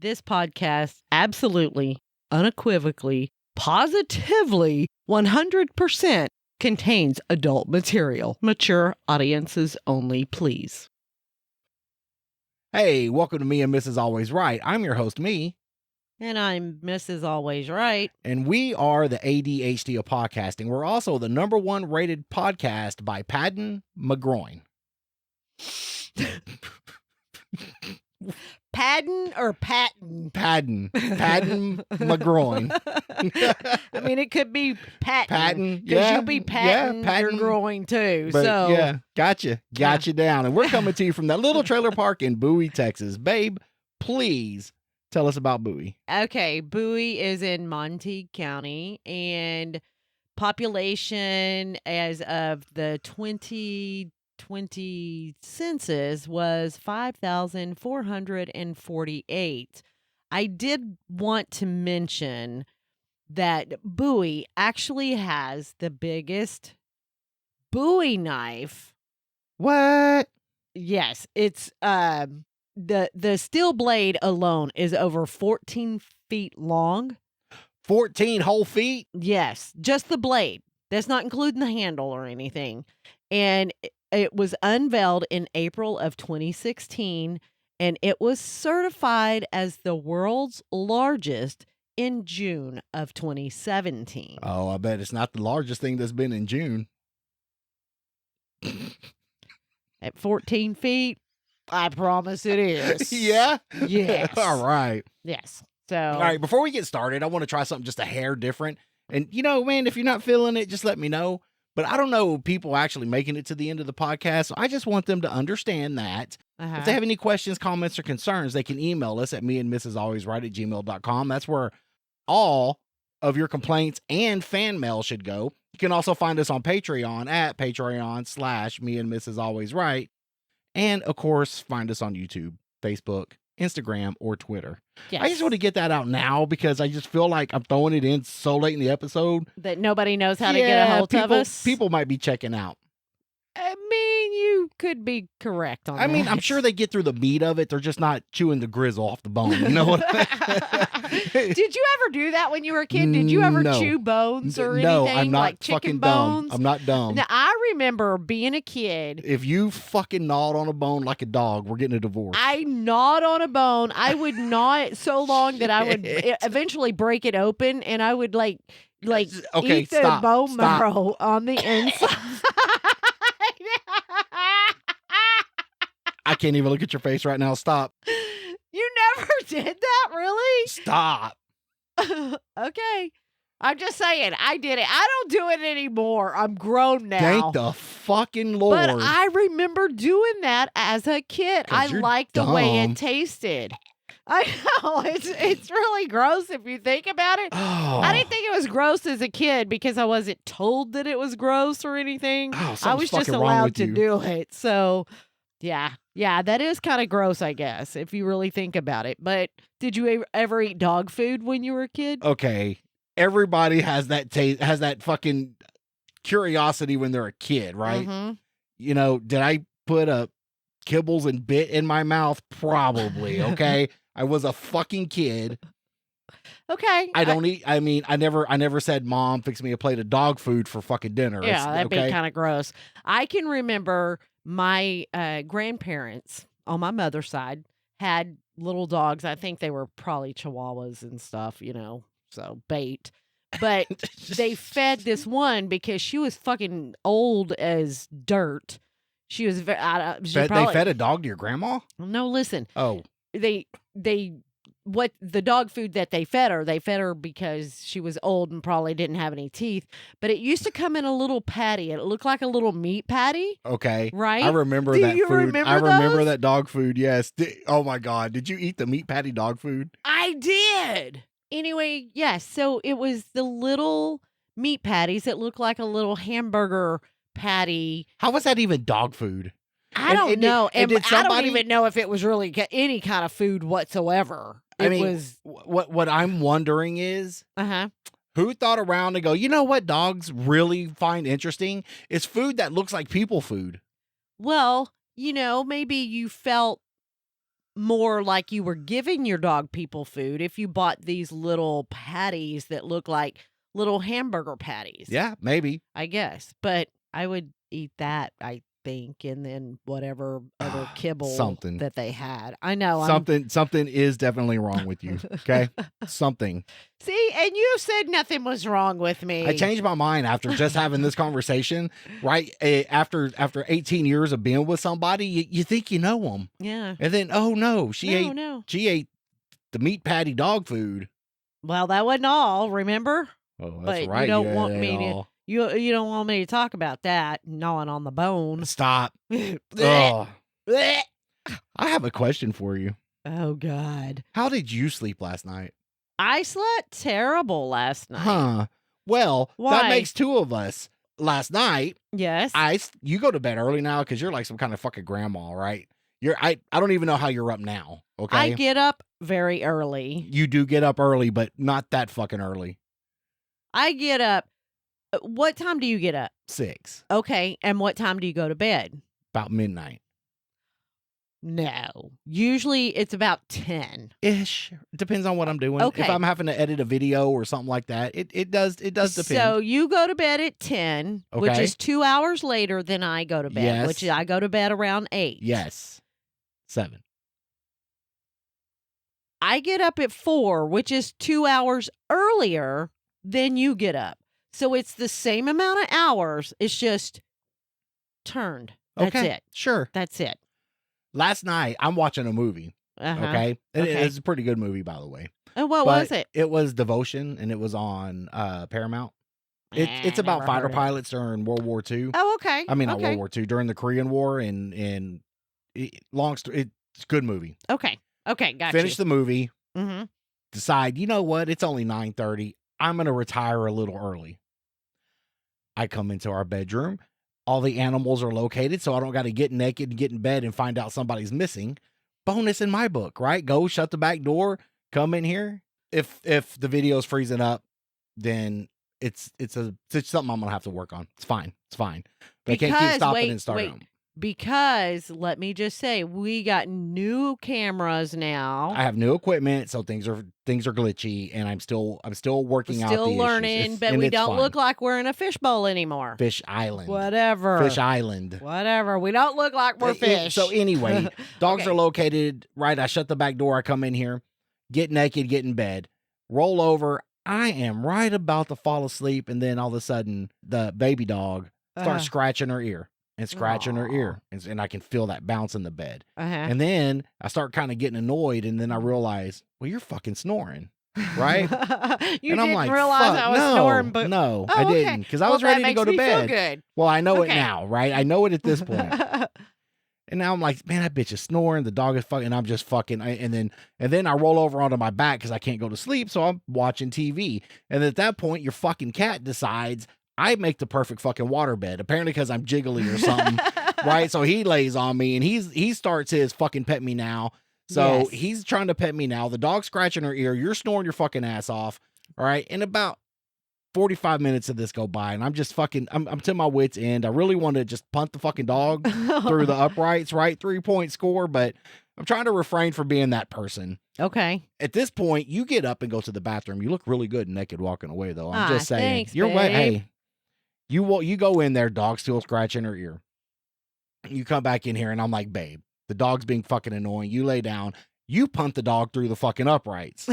This podcast absolutely, unequivocally, positively, 100% contains adult material. Mature audiences only, please. Hey, welcome to Me and Mrs. Always Right. I'm your host, Me. And I'm Mrs. Always Right. And we are the ADHD of podcasting. We're also the #1 rated podcast by Padden McGroin. Padden or Patton? Padden McGroin. I mean, it could be Patton. Patton, Because yeah. you'll be patting your groin too. But so yeah, got you down. And we're coming to you from that little trailer park in Bowie, Texas. Babe, please tell us about Bowie. Okay, Bowie is in Montague County, and population as of the 2020 census was 5,448. I did want to mention that Bowie actually has the biggest Bowie knife. What? Yes, it's the steel blade alone is over 14 feet long. 14 whole feet? Yes, just the blade. That's not including the handle or anything. And it was unveiled in April of 2016, and it was certified as the world's largest in June of 2017. Oh, I bet it's not the largest thing that's been in June. At 14 feet, I promise it is. Yeah? Yes. All right. Yes. So, All right, before we get started, I want to try something just a hair different. And, you know, man, if you're not feeling it, just let me know. But I don't know people actually making it to the end of the podcast. So I just want them to understand that. If they have any questions, comments, or concerns, they can email us at meandmrsalwaysright@gmail.com. That's where all of your complaints and fan mail should go. You can also find us on Patreon at patreon.com/meandmrsalwaysright. And, of course, find us on YouTube, Facebook, Instagram, or Twitter. yes. I just want to get that out now because I just feel like I'm throwing it in so late in the episode. That nobody knows how to get a hold of us. People might be checking out. I mean, you could be correct on that. I mean, I'm sure they get through the meat of it. They're just not chewing the grizzle off the bone. You know what? Did you ever do that when you were a kid? Did you ever No. chew bones or anything? No, I'm not like chicken fucking bones? dumb. I'm not dumb. Now, I remember being a kid. If you fucking gnawed on a bone like a dog, we're getting a divorce. I gnawed on a bone. I would gnaw it so long that I would eventually break it open, and I would like Okay, eat the stop, bone stop. marrow on the inside. I can't even look at your face right now. Stop. You never did that, really? Stop. Okay. I'm just saying, I did it. I don't do it anymore. I'm grown now. Thank the fucking Lord. But I remember doing that as a kid. 'Cause I you're liked the way dumb. it tasted. I know, it's really gross if you think about it. Oh. I didn't think it was gross as a kid because I wasn't told that it was gross or anything. Oh, I something's was just fucking wrong allowed with to you. do it. So, yeah, that is kind of gross, I guess, if you really think about it. But did you ever eat dog food when you were a kid? Okay. Everybody has that taste, has that fucking curiosity when they're a kid, right? Mhm. You know, did I put a kibbles and bit in my mouth? Probably. Okay. I was a fucking kid. Okay. I don't eat. I mean, I never said, Mom, fix me a plate of dog food for fucking dinner. Yeah, It's- that'd okay? be kind of gross. I can remember my grandparents on my mother's side had little dogs. I think they were probably Chihuahuas and stuff, so bait. But they fed this one because she was fucking old as dirt. She was very. They fed a dog to your grandma? No, listen. Oh, They what the dog food that they fed her because she was old and probably didn't have any teeth, but it used to come in a little patty. It looked like a little meat patty, okay. right? I remember Do that you food. remember I remember those? that dog food. Yes. Oh my God. Did you eat the meat patty dog food? I did. Anyway, yes, so it was the little meat patties that looked like a little hamburger patty. How was that even dog food? I don't know. and And did I don't somebody- even know if it was really any kind of food whatsoever. I It mean, was what I'm wondering is uh-huh. who thought around to go, you know what dogs really find interesting? It's food that looks like people food. Well, maybe you felt more like you were giving your dog people food if you bought these little patties that look like little hamburger patties. Yeah, maybe. I guess. But I would eat that, I think, and then whatever other kibble Something. that they had. I know. Something is definitely wrong with you. Okay? Something. See, and you said nothing was wrong with me. I changed my mind after just having this conversation, right? After 18 years of being with somebody, you think you know them. Yeah. And then, oh no, she ate the meat patty dog food. Well, that wasn't all, remember? Oh, that's But right. you don't want me to all. you don't want me to talk about that, gnawing on the bone. Stop. Oh I have a question for you. God. How did you sleep last night? I slept terrible last night. Huh. Well, Why? that makes two of us. Last night, Yes. you go to bed early now because you're like some kind of fucking grandma, right? I don't even know how you're up now. Okay. I get up very early. You do get up early, but not that fucking early. I get up. What time do you get up? 6. Okay. And what time do you go to bed? About midnight. No. Usually it's about 10. Ish. Depends on what I'm doing. Okay. If I'm having to edit a video or something like that, it does depend. So you go to bed at 10, which Okay. is 2 hours later than I go to bed, Yes. which I go to bed around 8. Yes. 7. I get up at 4, which is 2 hours earlier than you get up. So it's the same amount of hours. It's just turned. That's Okay. it. Sure. That's it. Last night, I'm watching a movie. Uh-huh. Okay. Okay. It's a pretty good movie, by the way. And what But was it? It was Devotion, and it was on Paramount. It's about never fighter heard of it. pilots during World War II. Oh, okay. I mean, not okay. World War II, during the Korean War, and long story. It's a good movie. Okay. Okay. Gotcha. Finish the movie. Mm-hmm. Decide, you know what? It's only 9:30. I'm gonna retire a little early. I come into our bedroom. All the animals are located, so I don't got to get naked and get in bed and find out somebody's missing. Bonus in my book, right? Go shut the back door. Come in here. If the video's freezing up, then it's something I'm gonna have to work on. It's fine. It's fine. But I can't keep stopping and starting them. Because let me just say, we got new cameras now. I have new equipment, so things are glitchy, and I'm still working out. Still the learning, issues. but And we it's don't fine. look like we're in a fishbowl anymore. Fish Island. Whatever. Fish Island. Whatever. We don't look like we're fish. So anyway, dogs Okay. are located, right? I shut the back door. I come in here, get naked, get in bed, roll over. I am right about to fall asleep. And then all of a sudden, the baby dog starts scratching her ear and scratching her ear. And I can feel that bounce in the bed. And then I start kind of getting annoyed. And then I realize, well, you're fucking snoring. Right? You and I'm didn't like, realize fuck, I was no, snoring, but no, Oh, I okay. didn't. Because I Well, was ready that to go to makes me feel bed. good. Well, I know it Okay. now, right? I know it at this point. And now I'm like, man, that bitch is snoring. The dog is fucking. And I'm just fucking. And then I roll over onto my back because I can't go to sleep. So I'm watching TV. And at that point, your fucking cat decides I make the perfect fucking waterbed. Apparently because I'm jiggly or something, right? So he lays on me and he starts his fucking pet me now. So Yes. he's trying to pet me now. The dog's scratching her ear. You're snoring your fucking ass off. All right. And about 45 minutes of this go by, and I'm just fucking, I'm to my wit's end. I really want to just punt the fucking dog through the uprights, right? 3-point score, but I'm trying to refrain from being that person. Okay. At this point, you get up and go to the bathroom. You look really good naked walking away, though. I'm just saying. Thanks, You're right. babe. Hey, you go in there, dog still scratching her ear. You come back in here, and I'm like, babe, the dog's being fucking annoying. You lay down. You punt the dog through the fucking uprights,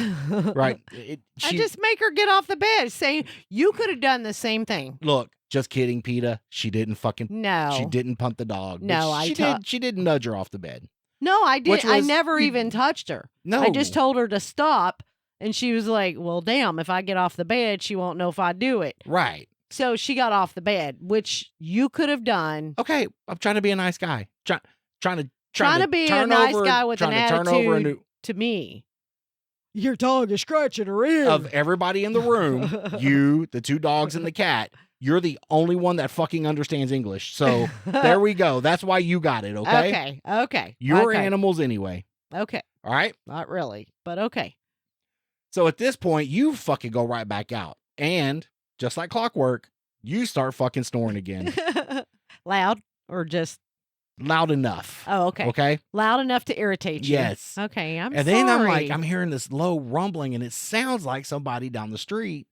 right? I just make her get off the bed, saying you could have done the same thing. Look, just kidding, PETA. She didn't fucking. No. She didn't punt the dog. But No, I she ta- did. She didn't nudge her off the bed. No, I did. Which I was- never even touched her. No, I just told her to stop, and she was like, "Well, damn, if I get off the bed, she won't know if I do it." right. So she got off the bed, which you could have done. Okay, I'm trying to be a nice guy. Trying to be a turn nice over- guy with an trying to turn over a attitude. To me, your dog is scratching her ear. of everybody in the room. You, the two dogs, and the cat. You're the only one that fucking understands English. So there we go. That's why you got it. Okay. Okay. You're okay. animals anyway. Okay. All right. Not really, but okay. So at this point, you fucking go right back out, and just like clockwork, you start fucking snoring again. Loud or just loud enough. Oh, okay. Okay. Loud enough to irritate you. Yes. Okay, I'm And sorry. then I'm like, I'm hearing this low rumbling, and it sounds like somebody down the street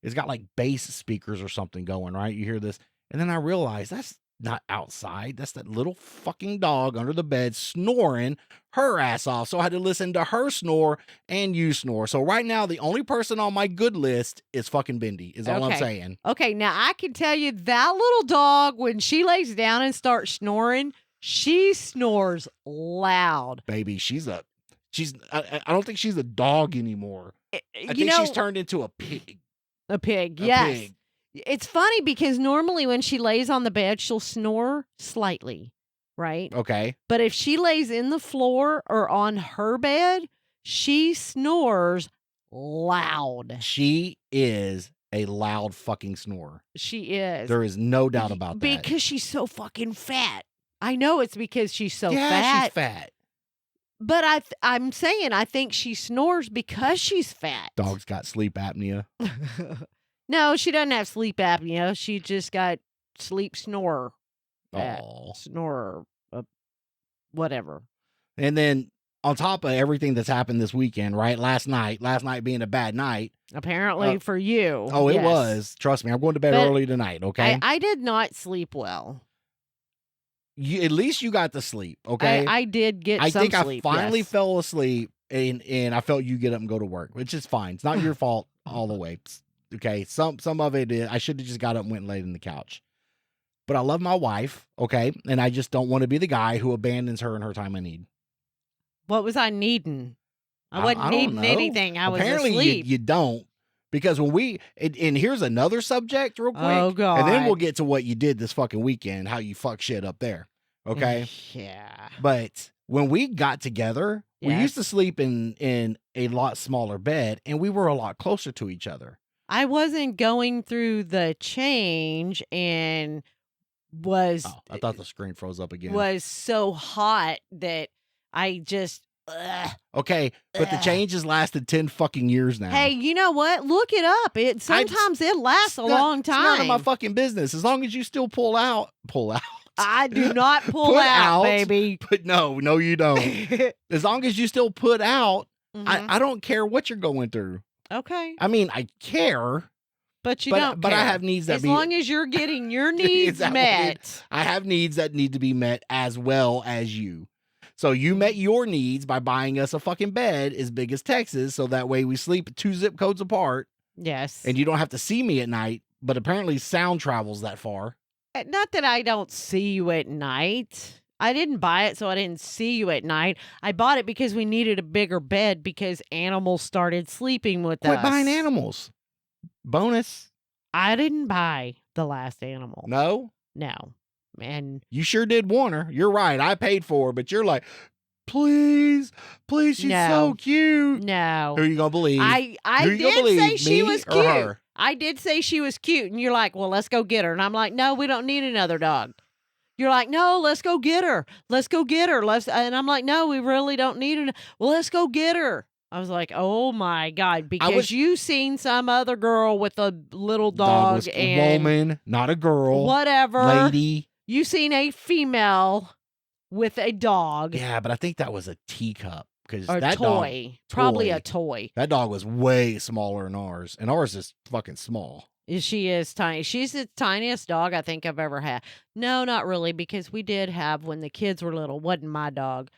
has got like bass speakers or something going, right? You hear this. And then I realize that's not outside. That's that little fucking dog under the bed snoring her ass off. So I had to listen to her snore and you snore. So right now, the only person on my good list is fucking Bendy, is all I'm Okay. saying. Okay, now I can tell you that little dog, when she lays down and starts snoring, she snores loud. Baby, I don't think she's a dog anymore. I think she's turned into a pig. A pig, A yes. pig. It's funny because normally when she lays on the bed, she'll snore slightly, right? Okay. But if she lays in the floor or on her bed, she snores loud. She is a loud fucking snorer. She is. There is no doubt about that. Because she's so fucking fat. I know it's because she's so yeah, fat. she's fat. But I'm saying I think she snores because she's fat. Dog's got sleep apnea. No, she doesn't have sleep apnea. She just got sleep snorer. Oh. Snorer. Whatever. And then on top of everything that's happened this weekend, right? Last night being a bad night. Apparently for you. Oh, it yes. was. Trust me, I'm going to bed early tonight, okay? I did not sleep well. At least you got to sleep, okay? I did get I some think sleep. I finally yes. fell asleep and I felt you get up and go to work, which is fine. It's not your fault all the way. Okay. Some of it is I should have just got up and went and laid in the couch. But I love my wife, okay? And I just don't want to be the guy who abandons her in her time of need. What was I needing? I I wasn't don't needing know. anything. I Apparently was asleep. You don't. Because when and here's another subject real quick. Oh, God. And then we'll get to what you did this fucking weekend, how you fuck shit up there. Okay? Yeah. But when we got together, we Yes. used to sleep in a lot smaller bed, and we were a lot closer to each other. I wasn't going through the change and was Oh, I thought the screen froze up again. was so hot that I just Okay, but the Ugh. change has lasted 10 fucking years now. Hey, you know what? Look it up. It sometimes it lasts a long time. It's none of my fucking business. As long as you still pull out. I do not pull Put out, out. baby. But no, you don't. As long as you still put out, Mhm. I don't care what you're going through. Okay. I mean, I care, But you but don't I care. have needs that as long as you're getting your Is needs that what it- met. I have needs that need to be met as well as you. So you met your needs by buying us a fucking bed as big as Texas, so that way we sleep 2 zip codes apart, Yes. and you don't have to see me at night. But apparently, sound travels that far. Not that I don't see you at night. I didn't buy it so I didn't see you at night. I bought it because we needed a bigger bed because animals started sleeping with us. Quit buying animals. Bonus. I didn't buy the last animal. No, No. And you sure did want her. You're right. I paid for her, but you're like, please, she's No. so cute. no. Who you gonna believe? I Who you gonna did say believe, she me was or cute. her? I did say she was cute. And you're like, well, let's go get her. And I'm like, no, we don't need another dog. You're like, no, let's go get her. Let's go get her. And I'm like, no, we really don't need her. Well, let's go get her. I was like, oh my God, because you seen some other girl with a little dog was a and woman, not a girl. whatever. Lady. You seen a female with a dog Yeah, but I think that was a teacup because or that toy. Probably a toy. toy. That dog was way smaller than ours, and ours is fucking small. She is tiny. She's the tiniest dog I think I've ever had. No, not really, because we did have, when the kids were little, wasn't my dog,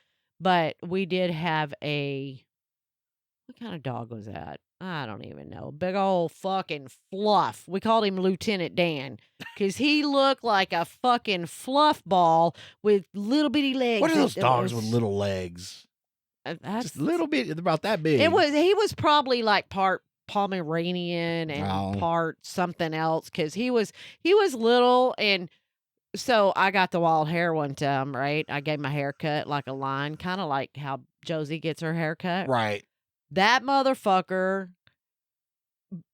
but we did have what kind of dog was that? I don't even know. Big old fucking fluff. We called him Lieutenant Dan because he looked like a fucking fluff ball with little bitty legs. What are those It dogs was- with little legs? That's Just a little bit, about that big. He was probably like part Pomeranian and Oh. part something else because he was little. And so I got the wild hair one time, right? I gave my hair cut like a line, kind of like how Josie gets her hair cut. Right. That motherfucker,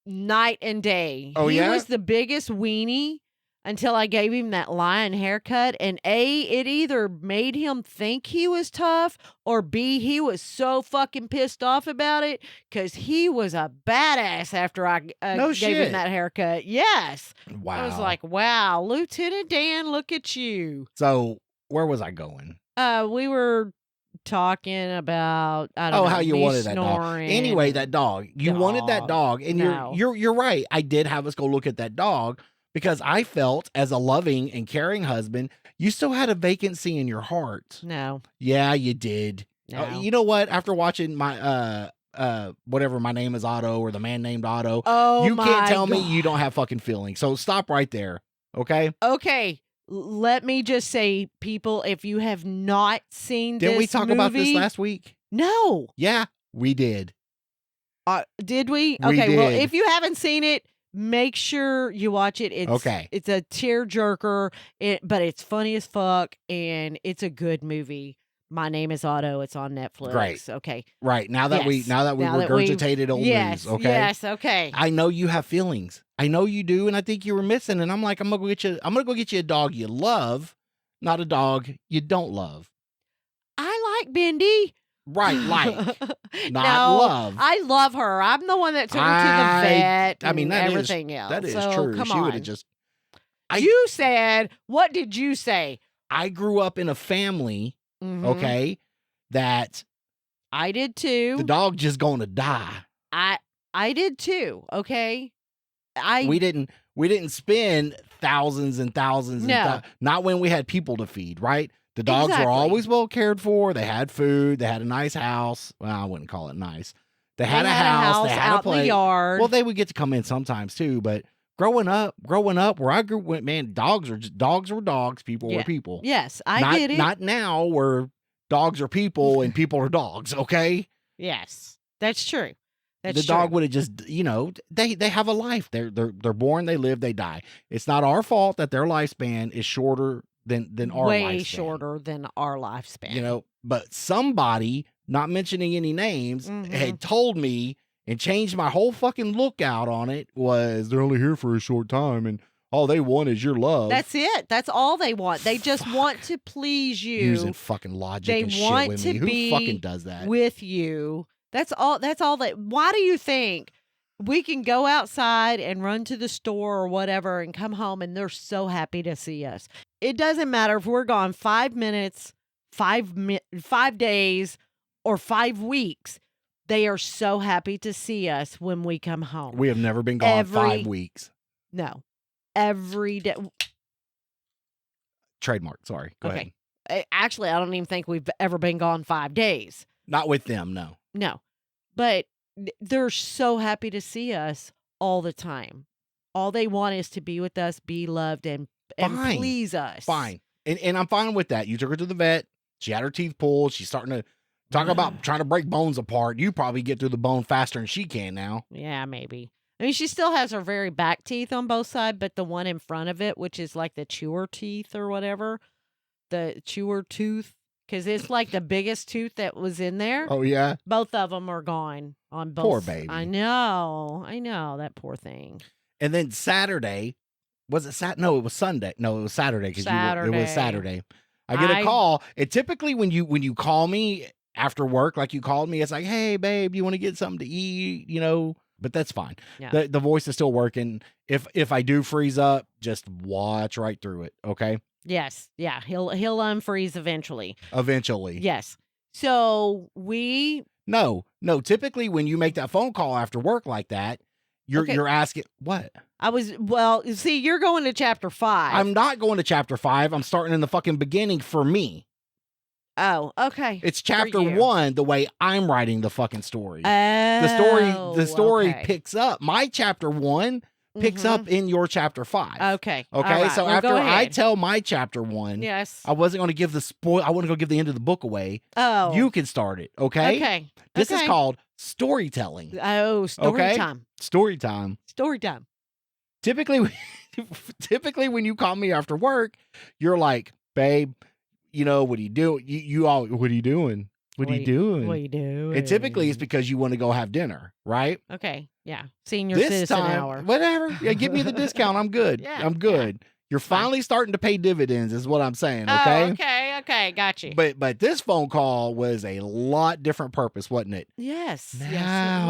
night and day. Oh, he yeah? was the biggest weenie until I gave him that lion haircut. And A, it either made him think he was tough, or B, he was so fucking pissed off about it because he was a badass after I No gave shit. him that haircut. Yes. Wow. I was like, wow, Lieutenant Dan, look at you. so Where was I going? We were talking about, I don't Oh, know, how you me wanted that dog. snoring Anyway, and that dog. You wanted that dog, and No. you're right. I did have us go look at that dog because I felt as a loving and caring husband, you still had a vacancy in your heart. No. Yeah, you did. No. You know what? After watching my whatever, My Name Is Otto, or The Man Named Otto, Oh, you can't my tell me you God. don't have fucking feelings. So stop right there. Okay? Okay. Let me just say, people, if you have not seen Didn't this we talk about this movie- last week? No. Yeah, we did. Did we? We Okay, well, did. if you haven't seen it, make sure you watch it. It's Okay. It's a tearjerker, but it's funny as fuck, and it's a good movie. My Name Is Otto. It's on Netflix. Great. Okay. Right. Now that we Yes. now that we Now that we've- regurgitated old Yes. news, okay? Yes. Okay. I know you have feelings. I know you do, and I think you were missing. And I'm like, I'm gonna go get you a dog you love, not a dog you don't love. I like Bendy. Right, like, not No, love. I love her. I'm the one that took her to I- the vet. I mean, and that is- everything else. That is So, true. Come She would on. have just. You said. What did you say? I grew up in a family, Mhm. okay, that I did too. the dog just gonna die. I did too. Okay. We didn't spend thousands and thousands. No. Not when we had people to feed, right? The dogs Exactly. were always well cared for. They had food. They had a nice house. Well, I wouldn't call it nice. They had a house. They had out a place. in the yard. Well, they would get to come in sometimes too. But growing up, where I grew up, man, dogs were dogs. People were people. yes, I not, get it. Not now, where dogs are people and people are dogs. Okay. Yes, that's true. That's The true. dog would have just, they have a life. They're born, they live, they die. It's not our fault that their lifespan is shorter than our way lifespan. shorter than our lifespan. But somebody, not mentioning any names, Mhm. had told me and changed my whole fucking lookout on it. Was they're only here for a short time, and all they want is your love. That's it. That's all they want. They just Fuck. want to please you. Using fucking logic They and want shit with to me. Who be fucking does that? with you. That's all. That's all that. Why do you think we can go outside and run to the store or whatever and come home and they're so happy to see us? It doesn't matter if we're gone 5 minutes, 5 days, or 5 weeks. They are so happy to see us when we come home. We have never been gone 5 weeks. No, every day. Trademark. Sorry. Go ahead. Actually, I don't even think we've ever been gone 5 days. Not with them. No. No, but they're so happy to see us all the time. All they want is to be with us, be loved, and Fine. please us. Fine. And I'm fine with that. You took her to the vet. She had her teeth pulled. She's starting to talk about trying to break bones apart. You probably get through the bone faster than she can now. Yeah, maybe. I mean, she still has her very back teeth on both sides, but the one in front of it, which is like the chewer teeth or whatever, the chewer tooth, because it's like the biggest tooth that was in there. Oh, yeah? Both of them are gone on both. Poor baby. I know, that poor thing. And then Saturday, was it No, it was Sunday. No, it was Saturday because it was Saturday. I get a call. And typically when you call me after work, like you called me, it's like, hey, babe, you want to get something to eat? But that's fine. Yeah. The voice is still working. If I do freeze up, just watch right through it. Okay. Yes. Yeah. He'll unfreeze eventually. Eventually. Yes. So No. Typically when you make that phone call after work like that, you're asking what? see, you're going to chapter 5. I'm not going to chapter 5. I'm starting in the fucking beginning for me. Oh, okay. It's chapter you. 1, the way I'm writing the fucking story. Oh, The story okay. picks up. My chapter 1 picks Mhm. up in your chapter 5. Okay. Okay. All right. So Well, go after I ahead. tell my chapter 1, Yes. I wasn't going to give I wasn't going to give the end of the book away. Oh. You can start it. Okay. Okay. This is Okay. called storytelling. Oh, story Okay. time. Story time. Story time. Typically when you call me after work, you're like, babe, what do you do? What are you doing? What are you doing? What are you doing? And typically it's because you want to go have dinner, right? Okay. Yeah. Senior This citizen time, hour. whatever. Yeah, give me the discount. I'm good. Yeah, I'm good. You're fine. finally starting to pay dividends, is what I'm saying. Oh, Okay. okay. Got you. But this phone call was a lot different purpose, wasn't it? Yes. Now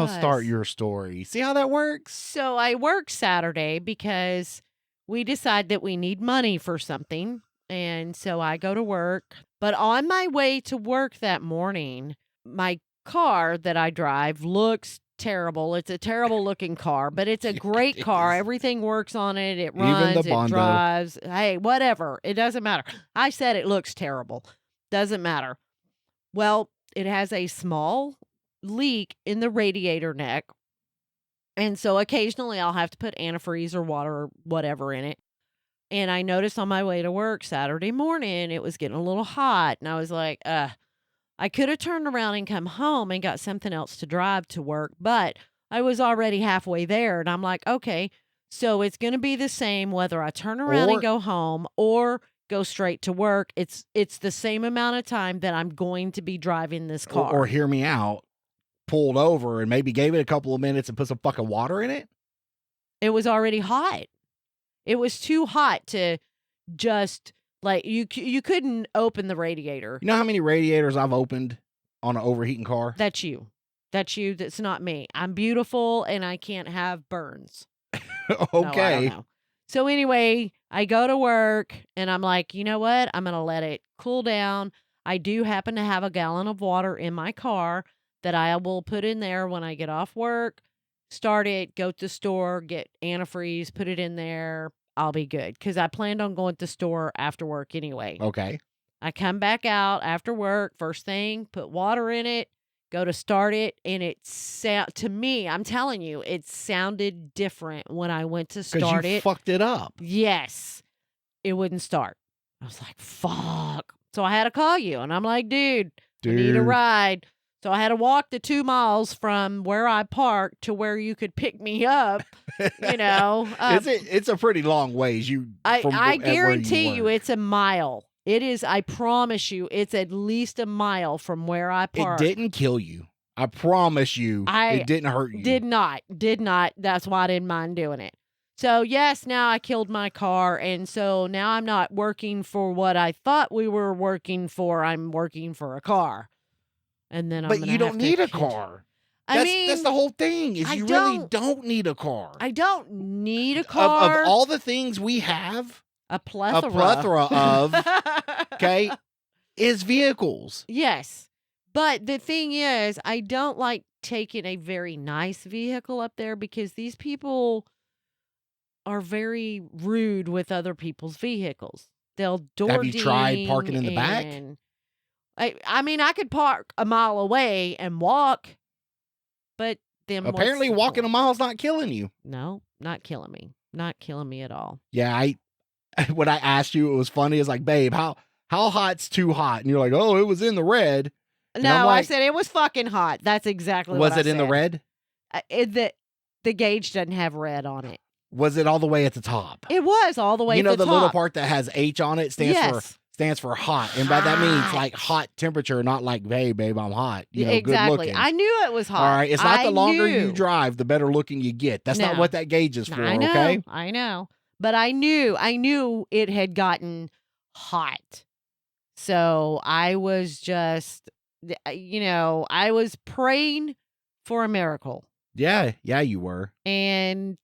yes, it start was. your story. See how that works? So I work Saturday because we decide that we need money for something. And so I go to work. But on my way to work that morning, my car that I drive looks terrible. It's a terrible looking car, but it's a great It car. is. Everything works on it. It Even the runs, it Bondo. drives. Hey, whatever. It doesn't matter. I said it looks terrible. Doesn't matter. Well, it has a small leak in the radiator neck. And so occasionally I'll have to put antifreeze or water or whatever in it. And I noticed on my way to work Saturday morning, it was getting a little hot. And I was like, I could have turned around and come home and got something else to drive to work, but I was already halfway there. And I'm like, okay, so it's going to be the same whether I turn around Or- and go home or go straight to work. It's the same amount of time that I'm going to be driving this car. Or hear me out, pulled over and maybe gave it a couple of minutes and put some fucking water in it. It was already hot. It was too hot to just like you couldn't open the radiator. You know how many radiators I've opened on an overheating car? That's you. That's you. That's not me. I'm beautiful and I can't have burns. No, I don't Okay. know. So anyway, I go to work and I'm like, you know what? I'm going to let it cool down. I do happen to have a gallon of water in my car that I will put in there when I get off work, start it, go to the store, get antifreeze, put it in there. I'll be good because I planned on going to the store after work anyway. Okay. I come back out after work, first thing, put water in it, go to start it, and to me, I'm telling you, it sounded different when I went to Because start you it. fucked it up. Yes, it wouldn't start. I was like, fuck. So I had to call you, and I'm like, dude, I need a ride. So I had to walk the 2 miles from where I parked to where you could pick me up, you know. It's a pretty long ways. I guarantee you work. it's a mile. It is, I promise you, it's at least a mile from where I It parked. didn't kill you. I promise you, it didn't hurt you. Did not. That's why I didn't mind doing it. So, yes, now I killed my car. And so now I'm not working for what I thought we were working for. I'm working for a car. And then But you don't need a car. That's the whole thing. Is I you really don't- don't need a car. I don't need a car. Of all the things we have, a plethora. a plethora of, okay, is vehicles. Yes. But the thing is, I don't like taking a very nice vehicle up there because these people are very rude with other people's vehicles. They'll door Have you tried parking in the back? and- I mean, I could park a mile away and walk, but then what's Apparently, the walking a point? mile's not killing you. No, not killing me. Not killing me at all. Yeah, when I asked you, it was funny. It's like, babe, how hot's too hot? And you're like, oh, it was in the red. And No, I'm I like- said it was fucking hot. That's exactly what Was I it in the said. red? The gauge doesn't have red on it. Was it all the way at the top? It was all the way You know at the the little top. part that has H on it stands for hot, and by that means Hot. like hot temperature, not like, hey, babe, I'm hot. You know, exactly. good looking. I knew it was hot. All right, it's not the longer you knew. drive, the better looking you get. That's not No. what that gauge is for. I know. Okay. I know. But I knew it had gotten hot. So I was just, I was praying for a miracle. Yeah, you were. And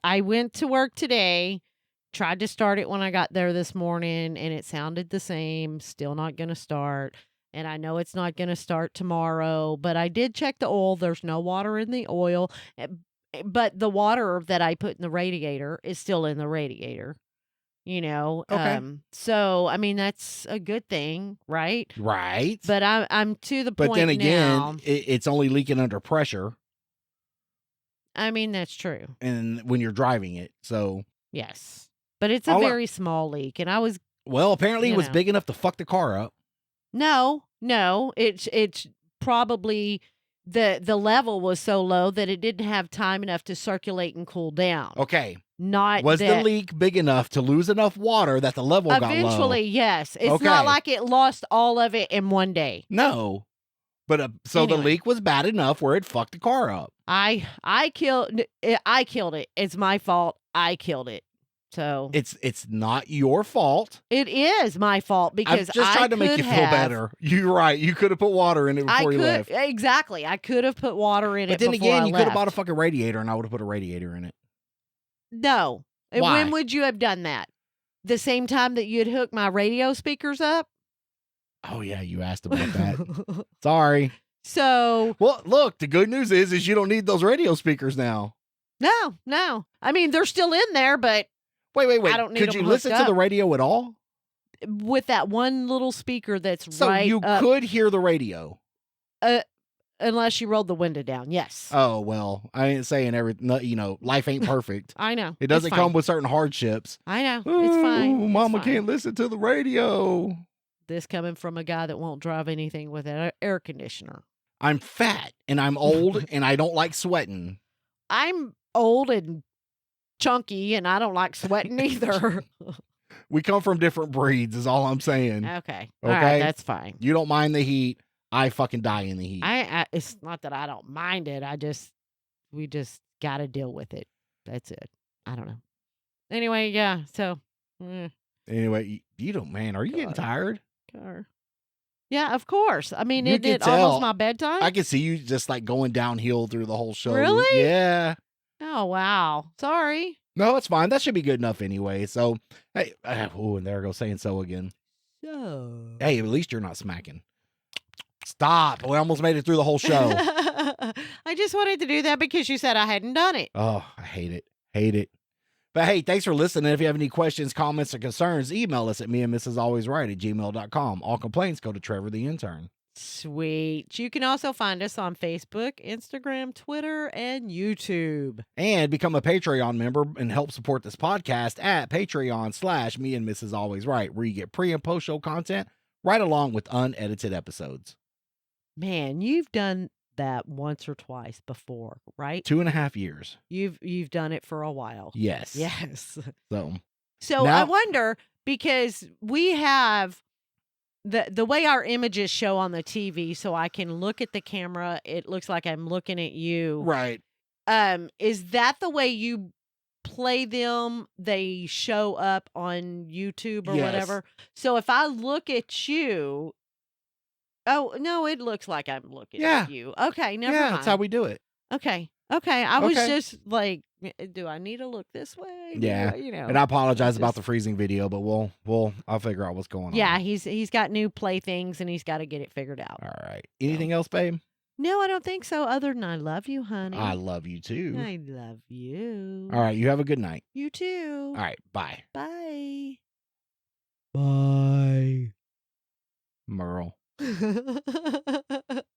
I went to work today, tried to start it when I got there this morning, and it sounded the same. Still not going to start. And I know it's not going to start tomorrow, but I did check the oil. There's no water in the oil. But the water that I put in the radiator is still in the radiator, Okay. So, I mean, that's a good thing, right? Right. But I'm to the But point then again, now. it's only leaking under pressure, I mean, that's true. and when you're driving it. So, Yes. But it's a All I- very small leak. And I was well, apparently it You was know. big enough to fuck the car up. No, it's probably the level was so low that it didn't have time enough to circulate and cool down. Okay. Not Was the that leak big enough to lose enough water that the level got low? eventually, yes. It's Okay. not like it lost all of it in one day. No. But so the Anyway. leak was bad enough where it fucked the car up. I killed it. It's my fault. I killed it. So It's not your fault. it is my fault because I'm just trying to make you feel better. You're right. You could have put water in it before you left. Exactly. I could have put water in But it. then before again, I you could have left. bought a fucking radiator, and I would have put a radiator in it. No. And Why? when would you have done that? the same time that you'd hook my radio speakers up. Oh yeah, you asked about that. Sorry. So Well, look, the good news is you don't need those radio speakers now. no. I mean, they're still in there, but Wait. I don't need Could them you listen hooked to the up. radio at all? with that one little speaker that's So right you up, could hear the radio. unless you rolled the window down. Yes. Oh, well, I ain't saying life ain't perfect. I know. It doesn't It's come fine. with certain hardships. I know. It's fine. Ooh, It's Mama fine. can't listen to the radio. This coming from a guy that won't drive anything with an air conditioner. I'm fat and I'm old and I don't like sweating. I'm old and chunky, and I don't like sweating either. We come from different breeds is all I'm saying. Okay. All Okay? right. That's fine. You don't mind the heat. I fucking die in the heat. It's not that I don't mind it. We just got to deal with it. That's it. I don't know. Anyway, yeah. So, Anyway, you don't, man, are you getting God. tired? car. Yeah, of course. I mean, You isn't can it almost tell. my bedtime? I can see you just like going downhill through the whole show. Really? Yeah. Oh, wow. Sorry. No, it's fine. That should be good enough anyway. So, hey, and there I go saying so again. So. Hey, at least you're not smacking. Stop. We almost made it through the whole show. I just wanted to do that because you said I hadn't done it. Oh, I hate it. Hate it. But hey, thanks for listening. If you have any questions, comments, or concerns, email us at meandmrsalwaysright@gmail.com. All complaints go to Trevor the intern. Sweet. You can also find us on Facebook, Instagram, Twitter, and YouTube. And become a Patreon member and help support this podcast at Patreon/meandmrsalwaysright, where you get pre and post show content right along with unedited episodes. Man, you've done that once or twice before, right? 2.5 years. You've done it for a while. Yes. Yes. So So Now- I wonder, because we have the way our images show on the TV, so I can look at the camera, it looks like I'm looking at you. right. Is that the way you play them? They show up on YouTube or Yes. whatever. So if I look at you, oh no, it looks like I'm looking Yeah. at you. Okay, never Yeah, mind. that's how we do it. Okay. I was Okay. just like, do I need to look this way? Yeah. And I apologize about the freezing video, but I'll figure out what's going on. Yeah, he's got new playthings and he's got to get it figured out. All right. Anything else, babe? No, I don't think so. Other than I love you, honey. I love you too. I love you. All right. You have a good night. You too. All right. Bye. Bye. Bye. Merle.